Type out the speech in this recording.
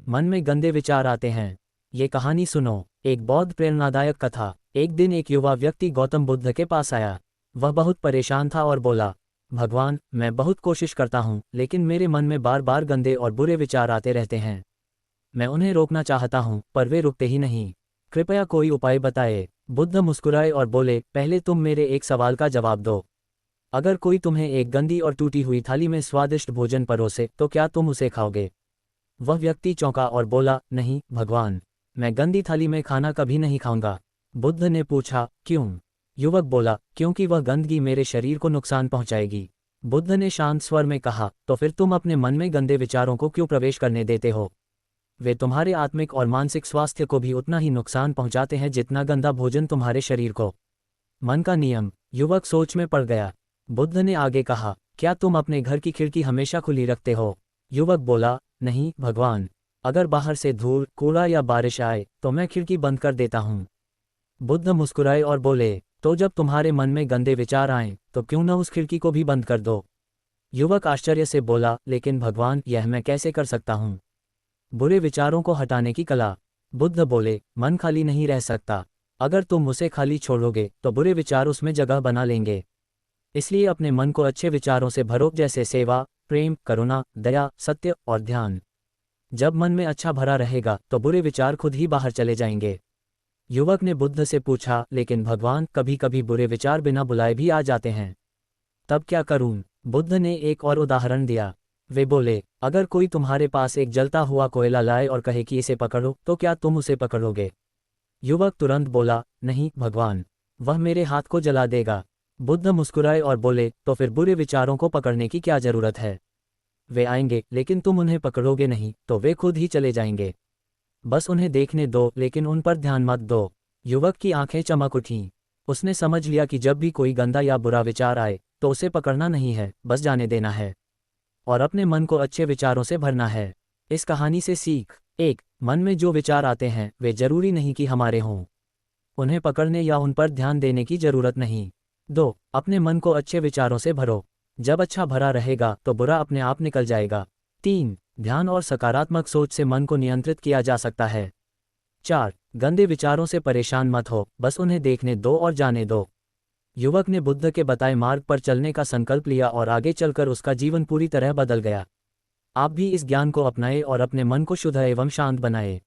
मन में गंदे विचार आते हैं। ये कहानी सुनो। एक बौद्ध प्रेरणादायक कथा। एक दिन एक युवा व्यक्ति गौतम बुद्ध के पास आया। वह बहुत परेशान था और बोला, भगवान, मैं बहुत कोशिश करता हूँ, लेकिन मेरे मन में बार बार गंदे और बुरे विचार आते रहते हैं। मैं उन्हें रोकना चाहता हूँ, पर वे रुकते ही नहीं। कृपया कोई उपाय बताए। बुद्ध मुस्कुराए और बोले, पहले तुम मेरे एक सवाल का जवाब दो। अगर कोई तुम्हें एक गंदी और टूटी हुई थाली में स्वादिष्ट भोजन परोसे, तो क्या तुम उसे खाओगे? वह व्यक्ति चौंका और बोला, नहीं भगवान, मैं गंदी थाली में खाना कभी नहीं खाऊंगा। बुद्ध ने पूछा, क्यों? युवक बोला, क्योंकि वह गंदगी मेरे शरीर को नुकसान पहुंचाएगी। बुद्ध ने शांत स्वर में कहा, तो फिर तुम अपने मन में गंदे विचारों को क्यों प्रवेश करने देते हो? वे तुम्हारे आत्मिक और मानसिक स्वास्थ्य को भी उतना ही नुकसान पहुंचाते हैं जितना गंदा भोजन तुम्हारे शरीर को। मन का नियम। युवक सोच में पड़ गया। बुद्ध ने आगे कहा, क्या तुम अपने घर की खिड़की हमेशा खुली रखते हो? युवक बोला, नहीं भगवान, अगर बाहर से धूल, कूड़ा या बारिश आए तो मैं खिड़की बंद कर देता हूँ। बुद्ध मुस्कुराए और बोले, तो जब तुम्हारे मन में गंदे विचार आएं तो क्यों न उस खिड़की को भी बंद कर दो? युवक आश्चर्य से बोला, लेकिन भगवान, यह मैं कैसे कर सकता हूँ? बुरे विचारों को हटाने की कला। बुद्ध बोले, मन खाली नहीं रह सकता। अगर तुम उसे खाली छोड़ोगे तो बुरे विचार उसमें जगह बना लेंगे। इसलिए अपने मन को अच्छे विचारों से भरो, जैसे सेवा, प्रेम, करुणा, दया, सत्य और ध्यान। जब मन में अच्छा भरा रहेगा तो बुरे विचार खुद ही बाहर चले जाएंगे। युवक ने बुद्ध से पूछा, लेकिन भगवान, कभी कभी बुरे विचार बिना बुलाए भी आ जाते हैं। तब क्या करूं? बुद्ध ने एक और उदाहरण दिया। वे बोले, अगर कोई तुम्हारे पास एक जलता हुआ कोयला लाए और कहे कि इसे पकड़ो, तो क्या तुम उसे पकड़ोगे? युवक तुरंत बोला, नहीं भगवान, वह मेरे हाथ को जला देगा। बुद्ध मुस्कुराए और बोले, तो फिर बुरे विचारों को पकड़ने की क्या जरूरत है? वे आएंगे, लेकिन तुम उन्हें पकड़ोगे नहीं, तो वे खुद ही चले जाएंगे। बस उन्हें देखने दो, लेकिन उन पर ध्यान मत दो। युवक की आंखें चमक उठीं। उसने समझ लिया कि जब भी कोई गंदा या बुरा विचार आए तो उसे पकड़ना नहीं है, बस जाने देना है और अपने मन को अच्छे विचारों से भरना है। इस कहानी से सीख। 1. मन में जो विचार आते हैं वे जरूरी नहीं कि हमारे हों। उन्हें पकड़ने या उन पर ध्यान देने की जरूरत नहीं। 2. अपने मन को अच्छे विचारों से भरो। जब अच्छा भरा रहेगा तो बुरा अपने आप निकल जाएगा। 3. ध्यान और सकारात्मक सोच से मन को नियंत्रित किया जा सकता है। 4. गंदे विचारों से परेशान मत हो, बस उन्हें देखने दो और जाने दो। युवक ने बुद्ध के बताए मार्ग पर चलने का संकल्प लिया और आगे चलकर उसका जीवन पूरी तरह बदल गया। आप भी इस ज्ञान को अपनाएं और अपने मन को शुद्ध एवं शांत बनाएं।